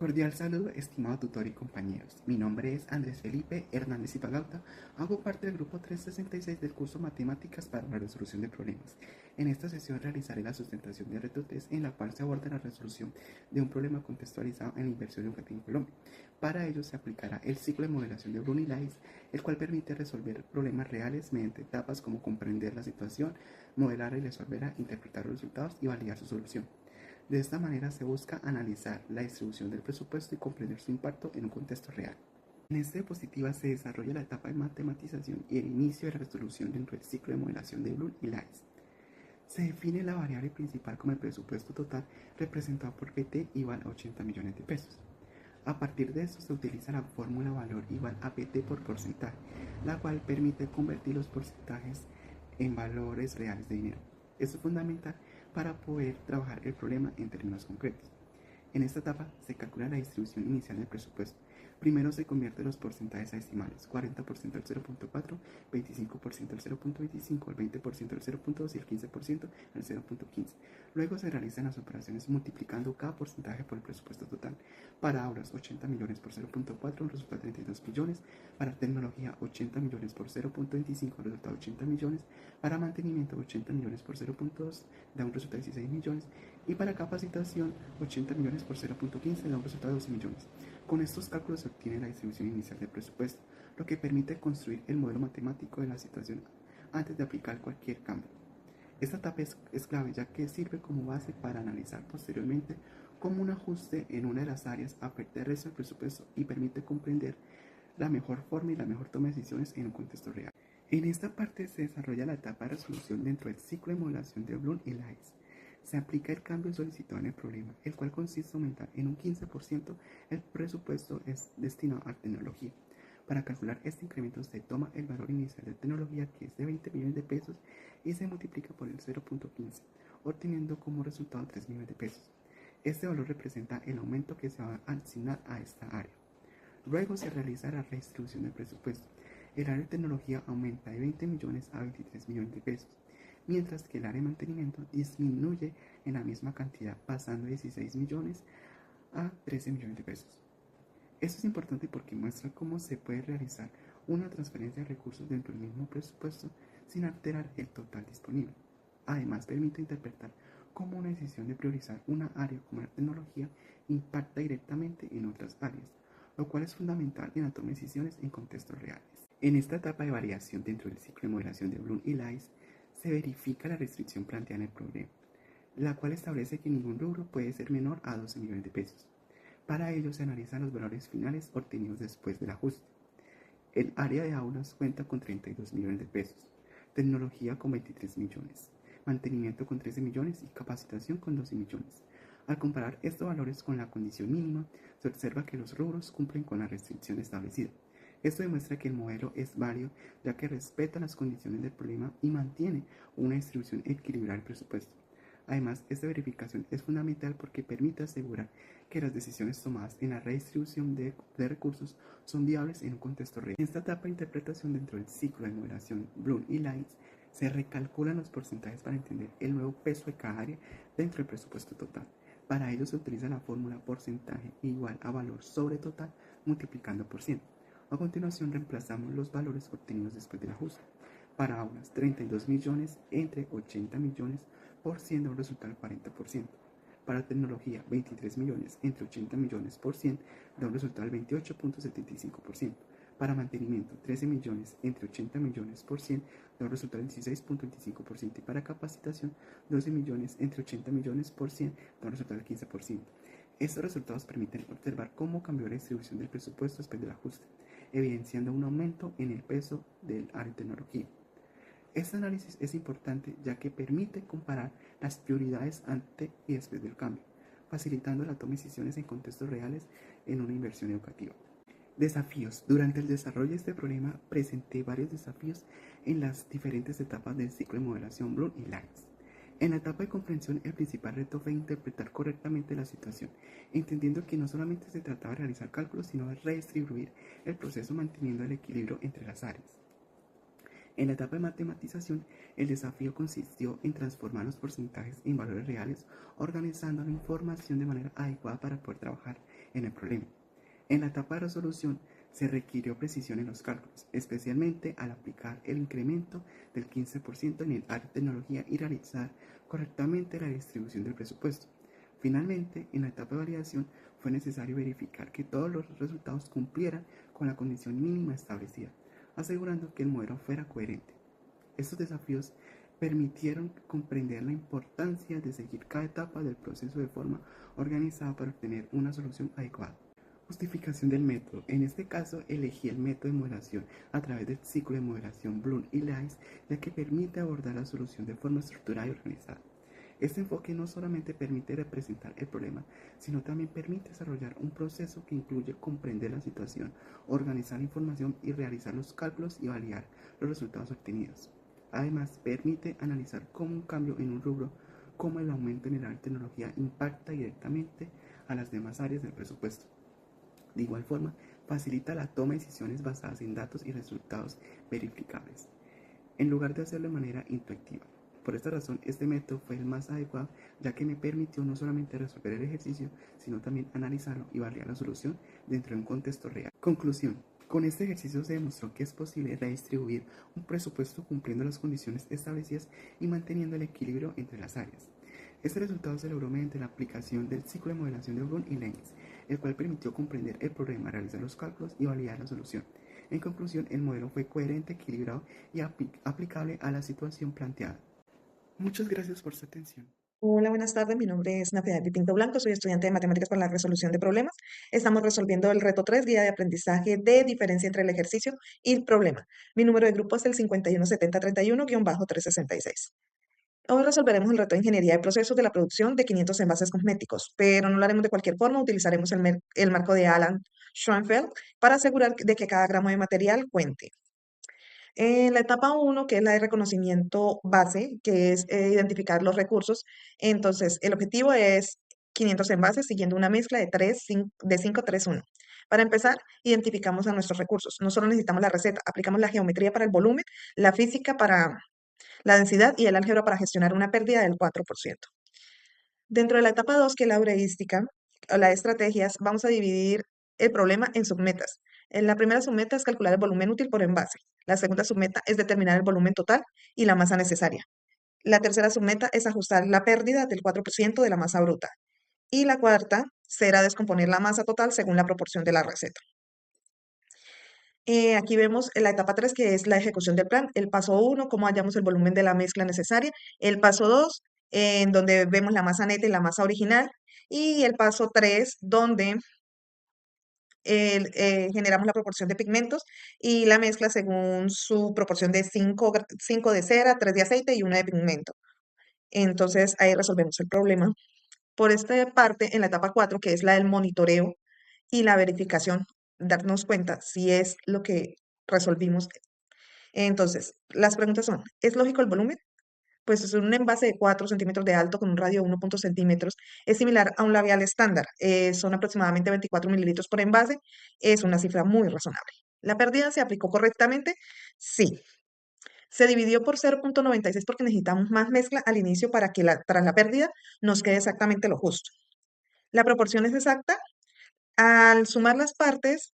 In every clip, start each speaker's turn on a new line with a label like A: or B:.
A: Cordial saludo, estimado tutor y compañeros. Mi nombre es Andrés Felipe Hernández Ipagauta. Hago parte del grupo 366 del curso Matemáticas para la resolución de problemas. En esta sesión realizaré la sustentación de reto 3, en la cual se aborda la resolución de un problema contextualizado en la inversión educativa en Colombia. Para ello se aplicará el ciclo de modelación de Bloom y Lais, el cual permite resolver problemas reales mediante etapas como comprender la situación, modelar y resolverla, interpretar los resultados y validar su solución. De esta manera se busca analizar la distribución del presupuesto y comprender su impacto en un contexto real. En esta diapositiva se desarrolla la etapa de matematización y el inicio de la resolución dentro del ciclo de modelación de Bloom y Lais. Se define la variable principal como el presupuesto total representado por PT igual a 80 millones de pesos. A partir de esto se utiliza la fórmula valor igual a PT por porcentaje, la cual permite convertir los porcentajes en valores reales de dinero. Esto es fundamental para poder trabajar el problema en términos concretos. En esta etapa se calcula la distribución inicial del presupuesto. Primero se convierte los porcentajes a decimales: 40% al 0.4, 25% al 0.25, el 20% al 0.2 y el 15% al 0.15. Luego se realizan las operaciones multiplicando cada porcentaje por el presupuesto total. Para aulas, 80 millones por 0.4 resulta 32 millones. Para tecnología, 80 millones por 0.25 resulta 80 millones. Para mantenimiento, 80 millones por 0.2 da un resultado de 16 millones. Y para capacitación, 80 millones por 0.15 da un resultado de 12 millones. Con estos cálculos se obtiene la distribución inicial del presupuesto, lo que permite construir el modelo matemático de la situación antes de aplicar cualquier cambio. Esta etapa es clave, ya que sirve como base para analizar posteriormente cómo un ajuste en una de las áreas afecta el resto del presupuesto y permite comprender la mejor forma y la mejor toma de decisiones en un contexto real. En esta parte se desarrolla la etapa de resolución dentro del ciclo de modelación de Bloom y Lais. Se aplica el cambio solicitado en el problema, el cual consiste en aumentar en un 15% el presupuesto destinado a tecnología. Para calcular este incremento se toma el valor inicial de tecnología, que es de 20 millones de pesos, y se multiplica por el 0.15, obteniendo como resultado 3 millones de pesos. Este valor representa el aumento que se va a asignar a esta área. Luego se realiza la redistribución del presupuesto. El área de tecnología aumenta de 20 millones a 23 millones de pesos, mientras que el área de mantenimiento disminuye en la misma cantidad, pasando de 16 millones a 13 millones de pesos. Esto es importante porque muestra cómo se puede realizar una transferencia de recursos dentro del mismo presupuesto sin alterar el total disponible. Además, permite interpretar cómo una decisión de priorizar una área como la tecnología impacta directamente en otras áreas, lo cual es fundamental en la toma de decisiones en contextos reales. En esta etapa de variación dentro del ciclo de modelación de Bloom y Lais, se verifica la restricción planteada en el problema, la cual establece que ningún rubro puede ser menor a 12 millones de pesos. Para ello se analizan los valores finales obtenidos después del ajuste. El área de aulas cuenta con 32 millones de pesos, tecnología con 23 millones, mantenimiento con 13 millones y capacitación con 12 millones. Al comparar estos valores con la condición mínima, se observa que los rubros cumplen con la restricción establecida. Esto demuestra que el modelo es válido, ya que respeta las condiciones del problema y mantiene una distribución equilibrada del presupuesto. Además, esta verificación es fundamental porque permite asegurar que las decisiones tomadas en la redistribución de recursos son viables en un contexto real. En esta etapa de interpretación dentro del ciclo de modelación Bloom y Lais, se recalculan los porcentajes para entender el nuevo peso de cada área dentro del presupuesto total. Para ello se utiliza la fórmula porcentaje igual a valor sobre total multiplicando por 100. A continuación reemplazamos los valores obtenidos después del ajuste. Para aulas, 32 millones entre 80 millones por 100 da un resultado del 40%. Para tecnología, 23 millones entre 80 millones por 100 da un resultado del 28.75%. Para mantenimiento, 13 millones entre 80 millones por 100 da un resultado del 16.25%. Y para capacitación, 12 millones entre 80 millones por 100 da un resultado del 15%. Estos resultados permiten observar cómo cambió la distribución del presupuesto después del ajuste, evidenciando un aumento en el peso del área de tecnología. Este análisis es importante ya que permite comparar las prioridades antes y después del cambio, facilitando la toma de decisiones en contextos reales en una inversión educativa. Desafíos. Durante el desarrollo de este problema presenté varios desafíos en las diferentes etapas del ciclo de modelación Bloom y Lais. En la etapa de comprensión, el principal reto fue interpretar correctamente la situación, entendiendo que no solamente se trataba de realizar cálculos, sino de redistribuir el proceso manteniendo el equilibrio entre las áreas. En la etapa de matematización, el desafío consistió en transformar los porcentajes en valores reales, organizando la información de manera adecuada para poder trabajar en el problema. En la etapa de resolución se requirió precisión en los cálculos, especialmente al aplicar el incremento del 15% en el área de tecnología y realizar correctamente la distribución del presupuesto. Finalmente, en la etapa de validación fue necesario verificar que todos los resultados cumplieran con la condición mínima establecida, asegurando que el modelo fuera coherente. Estos desafíos permitieron comprender la importancia de seguir cada etapa del proceso de forma organizada para obtener una solución adecuada. Justificación del método. En este caso, elegí el método de modelación a través del ciclo de modelación Bloom y Lies, ya que permite abordar la solución de forma estructurada y organizada. Este enfoque no solamente permite representar el problema, sino también permite desarrollar un proceso que incluye comprender la situación, organizar la información y realizar los cálculos y validar los resultados obtenidos. Además, permite analizar cómo un cambio en un rubro, como el aumento en el área de tecnología, impacta directamente a las demás áreas del presupuesto. De igual forma, facilita la toma de decisiones basadas en datos y resultados verificables, en lugar de hacerlo de manera intuitiva. Por esta razón, este método fue el más adecuado, ya que me permitió no solamente resolver el ejercicio, sino también analizarlo y validar la solución dentro de un contexto real. Conclusión. Con este ejercicio se demostró que es posible redistribuir un presupuesto cumpliendo las condiciones establecidas y manteniendo el equilibrio entre las áreas. Este resultado se logró mediante la aplicación del ciclo de modelación de Bloom y Lenz, el cual permitió comprender el problema, realizar los cálculos y validar la solución. En conclusión, el modelo fue coherente, equilibrado y aplicable a la situación planteada. Muchas gracias por su atención.
B: Hola, buenas tardes. Mi nombre es Natividad Pinto Blanco. Soy estudiante de Matemáticas para la Resolución de Problemas. Estamos resolviendo el reto 3, guía de aprendizaje de diferencia entre el ejercicio y el problema. Mi número de grupo es el 517031-366. Hoy resolveremos el reto de ingeniería de procesos de la producción de 500 envases cosméticos, pero no lo haremos de cualquier forma. Utilizaremos el marco de Alan Schoenfeld para asegurar de que cada gramo de material cuente. En la etapa uno, que es la de reconocimiento base, que es identificar los recursos, entonces el objetivo es 500 envases siguiendo una mezcla de 5, 3, 1. Para empezar, identificamos a nuestros recursos. No solo necesitamos la receta, aplicamos la geometría para el volumen, la física para la densidad y el álgebra para gestionar una pérdida del 4%. Dentro de la etapa 2, que es la heurística, o la de estrategias, vamos a dividir el problema en submetas. En la primera submeta es calcular el volumen útil por envase. La segunda submeta es determinar el volumen total y la masa necesaria. La tercera submeta es ajustar la pérdida del 4% de la masa bruta. Y la cuarta será descomponer la masa total según la proporción de la receta. Aquí vemos la etapa 3, que es la ejecución del plan. El paso 1, cómo hallamos el volumen de la mezcla necesaria. El paso 2, en donde vemos la masa neta y la masa original. Y el paso 3, donde generamos la proporción de pigmentos y la mezcla según su proporción de 5 de cera, 3 de aceite y 1 de pigmento. Entonces ahí resolvemos el problema. Por esta parte, en la etapa 4, que es la del monitoreo y la verificación, darnos cuenta si es lo que resolvimos. Entonces, las preguntas son, ¿es lógico el volumen? Pues es un envase de 4 centímetros de alto con un radio de 1 centímetros. Es similar a un labial estándar. Son aproximadamente 24 mililitros por envase. Es una cifra muy razonable. ¿La pérdida se aplicó correctamente? Sí. Se dividió por 0,96 porque necesitamos más mezcla al inicio para que tras la pérdida nos quede exactamente lo justo. ¿La proporción es exacta? Al sumar las partes,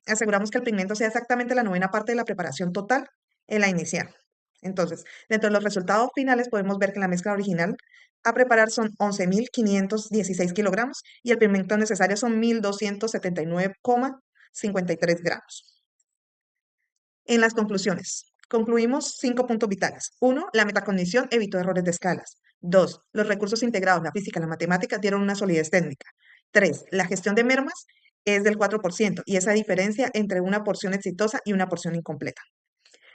B: aseguramos que el pigmento sea exactamente la novena parte de la preparación total en la inicial. Entonces, dentro de los resultados finales podemos ver que la mezcla original a preparar son 11.516 kilogramos y el pigmento necesario son 1.279,53 gramos. En las conclusiones, concluimos 5 puntos vitales. 1. La metacondición evitó errores de escalas. 2. Los recursos integrados, la física y la matemática, dieron una solidez técnica. 3. La gestión de mermas es del 4% y esa diferencia entre una porción exitosa y una porción incompleta.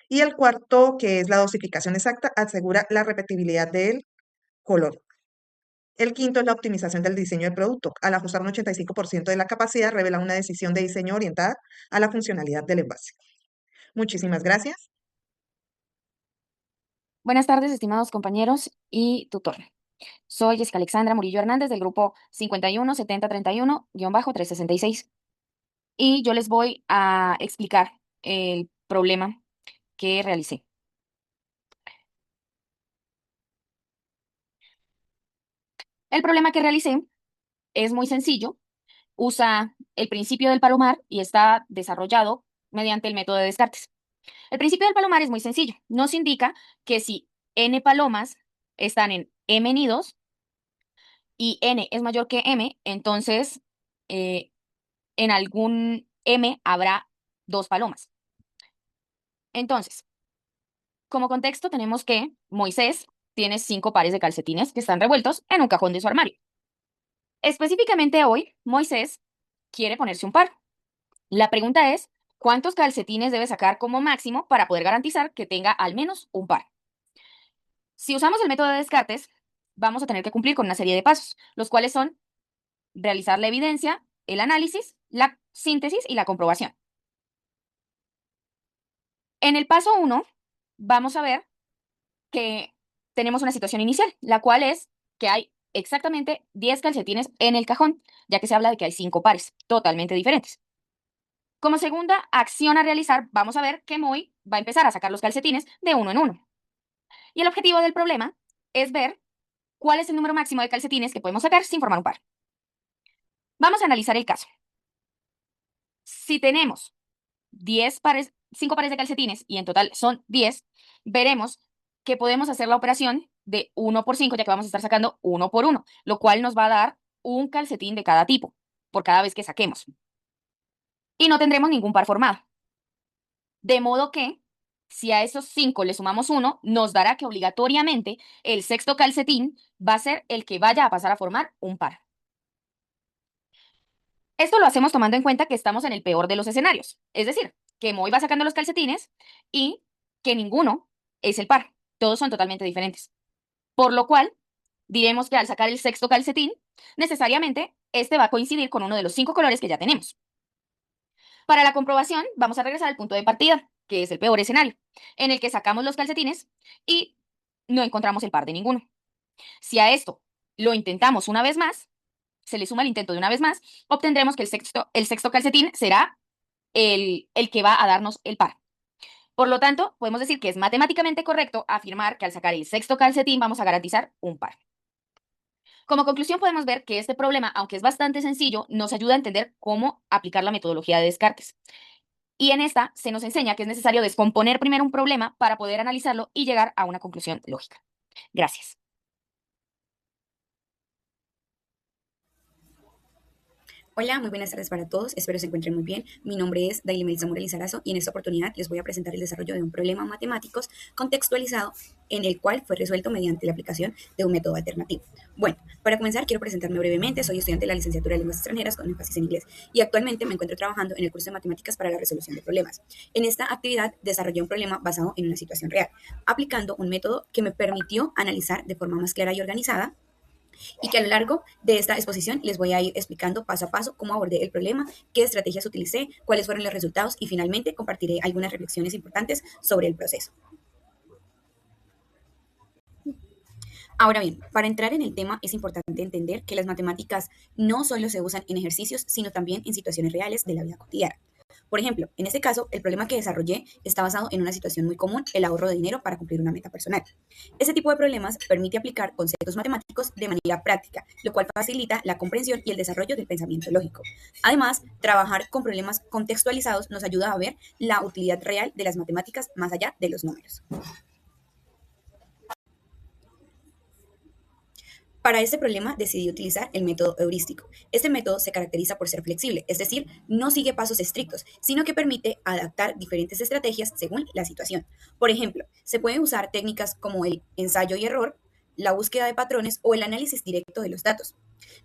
B: Y el cuarto, que es la dosificación exacta, asegura la repetibilidad del color. El quinto es la optimización del diseño del producto. Al ajustar un 85% de la capacidad, revela una decisión de diseño orientada a la funcionalidad del envase. Muchísimas gracias.
C: Buenas tardes, estimados compañeros y tutor. Soy Jessica Alexandra Murillo Hernández del grupo 517031-366 y yo les voy a explicar el problema que realicé. El problema que realicé es muy sencillo usa el principio del palomar y está desarrollado mediante el método de Descartes. El principio del palomar es muy sencillo. Nos indica que si n palomas están en m nidos y n es mayor que m, entonces en algún m habrá dos palomas. Entonces, como contexto tenemos que Moisés tiene 5 pares de calcetines que están revueltos en un cajón de su armario. Específicamente hoy, Moisés quiere ponerse un par. La pregunta es, ¿cuántos calcetines debe sacar como máximo para poder garantizar que tenga al menos un par? Si usamos el método de Descartes, vamos a tener que cumplir con una serie de pasos, los cuales son realizar la evidencia, el análisis, la síntesis y la comprobación. En el paso 1, vamos a ver que tenemos una situación inicial, la cual es que hay exactamente 10 calcetines en el cajón, ya que se habla de que hay 5 pares, totalmente diferentes. Como segunda acción a realizar, vamos a ver que Moy va a empezar a sacar los calcetines de uno en uno. Y el objetivo del problema es ver cuál es el número máximo de calcetines que podemos sacar sin formar un par. Vamos a analizar el caso. Si tenemos 5 pares de calcetines y en total son 10, veremos que podemos hacer la operación de 1 por 5, ya que vamos a estar sacando 1 por 1, lo cual nos va a dar un calcetín de cada tipo, por cada vez que saquemos. Y no tendremos ningún par formado. De modo que, si a esos 5 le sumamos 1, nos dará que obligatoriamente el sexto calcetín va a ser el que vaya a pasar a formar un par. Esto lo hacemos tomando en cuenta que estamos en el peor de los escenarios, es decir, que Moy va sacando los calcetines y que ninguno es el par, todos son totalmente diferentes. Por lo cual, diremos que al sacar el sexto calcetín, necesariamente este va a coincidir con uno de los 5 colores que ya tenemos. Para la comprobación, vamos a regresar al punto de partida, que es el peor escenario, en el que sacamos los calcetines y no encontramos el par de ninguno. Si a esto lo intentamos una vez más, se le suma el intento de una vez más, obtendremos que el sexto calcetín será el que va a darnos el par. Por lo tanto, podemos decir que es matemáticamente correcto afirmar que al sacar el sexto calcetín vamos a garantizar un par. Como conclusión, podemos ver que este problema, aunque es bastante sencillo, nos ayuda a entender cómo aplicar la metodología de Descartes. Y en esta se nos enseña que es necesario descomponer primero un problema para poder analizarlo y llegar a una conclusión lógica. Gracias.
D: Hola, muy buenas tardes para todos, espero se encuentren muy bien. Mi nombre es Daily Melissa Lizarazo y en esta oportunidad les voy a presentar el desarrollo de un problema matemáticos contextualizado en el cual fue resuelto mediante la aplicación de un método alternativo. Bueno, para comenzar quiero presentarme brevemente, soy estudiante de la licenciatura de Lenguas Extranjeras con énfasis en inglés y actualmente me encuentro trabajando en el curso de matemáticas para la resolución de problemas. En esta actividad desarrollé un problema basado en una situación real, aplicando un método que me permitió analizar de forma más clara y organizada y que a lo largo de esta exposición les voy a ir explicando paso a paso cómo abordé el problema, qué estrategias utilicé, cuáles fueron los resultados y finalmente compartiré algunas reflexiones importantes sobre el proceso. Ahora bien, para entrar en el tema es importante entender que las matemáticas no solo se usan en ejercicios, sino también en situaciones reales de la vida cotidiana. Por ejemplo, en este caso, el problema que desarrollé está basado en una situación muy común, el ahorro de dinero para cumplir una meta personal. Este tipo de problemas permite aplicar conceptos matemáticos de manera práctica, lo cual facilita la comprensión y el desarrollo del pensamiento lógico. Además, trabajar con problemas contextualizados nos ayuda a ver la utilidad real de las matemáticas más allá de los números. Para este problema decidí utilizar el método heurístico. Este método se caracteriza por ser flexible, es decir, no sigue pasos estrictos, sino que permite adaptar diferentes estrategias según la situación. Por ejemplo, se pueden usar técnicas como el ensayo y error, la búsqueda de patrones o el análisis directo de los datos.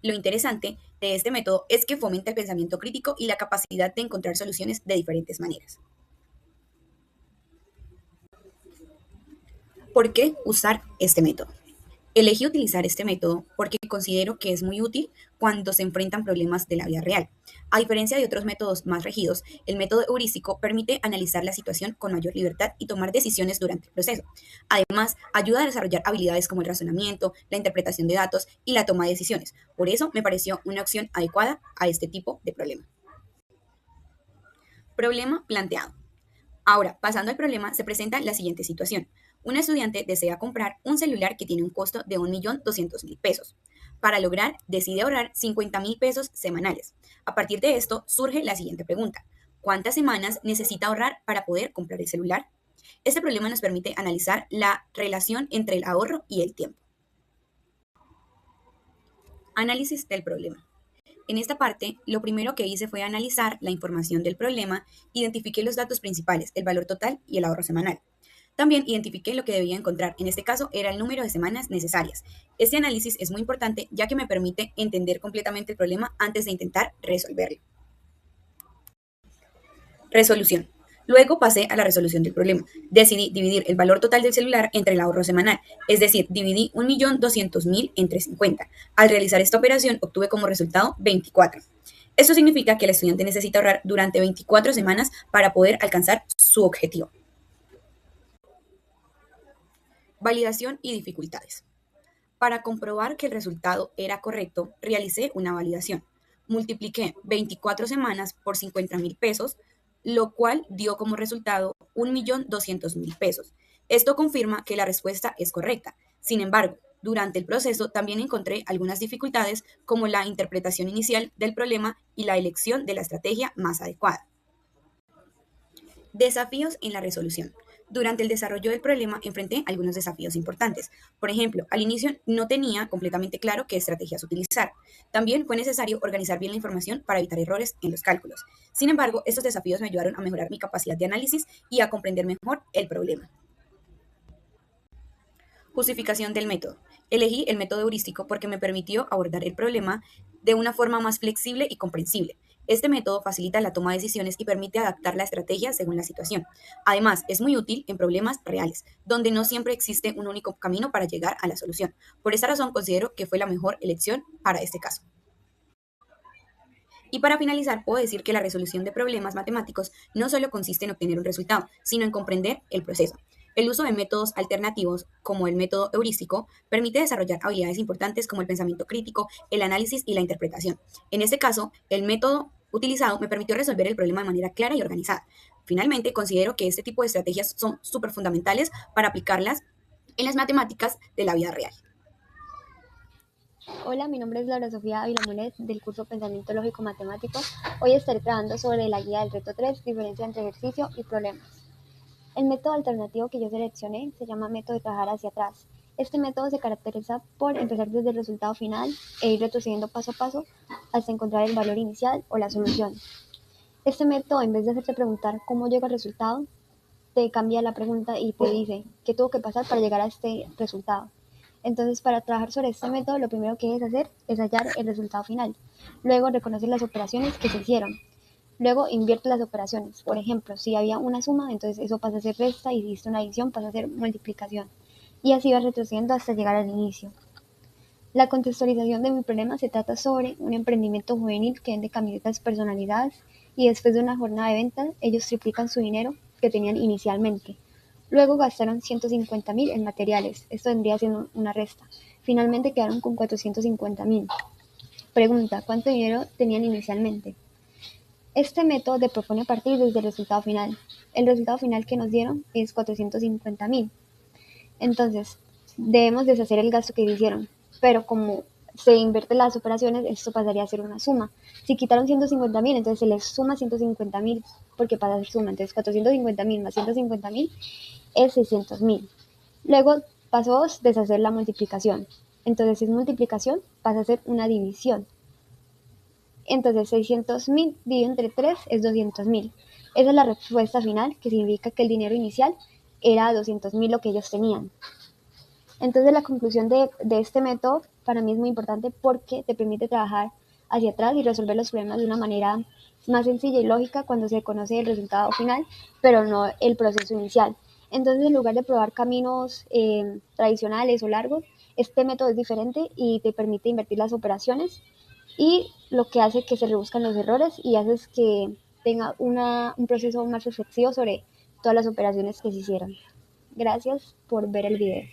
D: Lo interesante de este método es que fomenta el pensamiento crítico y la capacidad de encontrar soluciones de diferentes maneras. ¿Por qué usar este método? Elegí utilizar este método porque considero que es muy útil cuando se enfrentan problemas de la vida real. A diferencia de otros métodos más rígidos, el método heurístico permite analizar la situación con mayor libertad y tomar decisiones durante el proceso. Además, ayuda a desarrollar habilidades como el razonamiento, la interpretación de datos y la toma de decisiones. Por eso me pareció una opción adecuada a este tipo de problema. Problema planteado. Ahora, pasando al problema, se presenta la siguiente situación. Un estudiante desea comprar un celular que tiene un costo de 1.200.000 pesos. Para lograr, decide ahorrar 50.000 pesos semanales. A partir de esto, surge la siguiente pregunta. ¿Cuántas semanas necesita ahorrar para poder comprar el celular? Este problema nos permite analizar la relación entre el ahorro y el tiempo. Análisis del problema. En esta parte, lo primero que hice fue analizar la información del problema, identifiqué los datos principales, el valor total y el ahorro semanal. También identifiqué lo que debía encontrar, en este caso era el número de semanas necesarias. Este análisis es muy importante ya que me permite entender completamente el problema antes de intentar resolverlo. Resolución. Luego pasé a la resolución del problema. Decidí dividir el valor total del celular entre el ahorro semanal, es decir, dividí 1.200.000 entre 50. Al realizar esta operación obtuve como resultado 24. Esto significa que el estudiante necesita ahorrar durante 24 semanas para poder alcanzar su objetivo. Validación y dificultades. Para comprobar que el resultado era correcto, realicé una validación. Multipliqué 24 semanas por 50.000 pesos, lo cual dio como resultado 1.200.000 pesos. Esto confirma que la respuesta es correcta. Sin embargo, durante el proceso también encontré algunas dificultades como la interpretación inicial del problema y la elección de la estrategia más adecuada. Desafíos en la resolución. Durante el desarrollo del problema enfrenté algunos desafíos importantes. Por ejemplo, al inicio no tenía completamente claro qué estrategias utilizar. También fue necesario organizar bien la información para evitar errores en los cálculos. Sin embargo, estos desafíos me ayudaron a mejorar mi capacidad de análisis y a comprender mejor el problema. Justificación del método. Elegí el método heurístico porque me permitió abordar el problema de una forma más flexible y comprensible. Este método facilita la toma de decisiones y permite adaptar la estrategia según la situación. Además, es muy útil en problemas reales, donde no siempre existe un único camino para llegar a la solución. Por esta razón, considero que fue la mejor elección para este caso. Y para finalizar, puedo decir que la resolución de problemas matemáticos no solo consiste en obtener un resultado, sino en comprender el proceso. El uso de métodos alternativos, como el método heurístico, permite desarrollar habilidades importantes como el pensamiento crítico, el análisis y la interpretación. En este caso, el método utilizado me permitió resolver el problema de manera clara y organizada. Finalmente, considero que este tipo de estrategias son súper fundamentales para aplicarlas en las matemáticas de la vida real.
E: Hola, mi nombre es Laura Sofía Ávila Mulet del curso Pensamiento Lógico Matemático. Hoy estaré trabajando sobre la guía del reto 3, diferencia entre ejercicio y problemas. El método alternativo que yo seleccioné se llama método de trabajar hacia atrás. Este método se caracteriza por empezar desde el resultado final e ir retrocediendo paso a paso hasta encontrar el valor inicial o la solución. Este método, en vez de hacerte preguntar cómo llega al resultado, te cambia la pregunta y te dice qué tuvo que pasar para llegar a este resultado. Entonces, para trabajar sobre este método, lo primero que debes hacer es hallar el resultado final. Luego, reconocer las operaciones que se hicieron. Luego, invierte las operaciones. Por ejemplo, si había una suma, entonces eso pasa a ser resta, y si hiciste una adición, pasa a ser multiplicación. Y así vas retrocediendo hasta llegar al inicio. La contextualización de mi problema se trata sobre un emprendimiento juvenil que vende camisetas personalizadas y después de una jornada de ventas, ellos triplican su dinero que tenían inicialmente. Luego gastaron 150.000 en materiales. Esto vendría siendo una resta. Finalmente quedaron con 450.000. Pregunta, ¿cuánto dinero tenían inicialmente? Este método te propone partir desde el resultado final. El resultado final que nos dieron es 450.000. Entonces, debemos deshacer el gasto que hicieron. Pero como se invierten las operaciones, esto pasaría a ser una suma. Si quitaron 150.000, entonces se les suma 150.000 porque pasa a ser suma. Entonces 450.000 más 150.000 es 600.000. Luego, paso 2, deshacer la multiplicación. Entonces, si es multiplicación, pasa a ser una división. Entonces, 600.000 dividido entre 3 es 200.000. Esa es la respuesta final, que significa que el dinero inicial era 200.000 lo que ellos tenían. Entonces, la conclusión de este método para mí es muy importante porque te permite trabajar hacia atrás y resolver los problemas de una manera más sencilla y lógica cuando se conoce el resultado final, pero no el proceso inicial. Entonces, en lugar de probar caminos tradicionales o largos, este método es diferente y te permite invertir las operaciones y lo que hace que se reduzcan los errores y hace que tenga un proceso más reflexivo sobre todas las operaciones que se hicieron. Gracias por ver el video.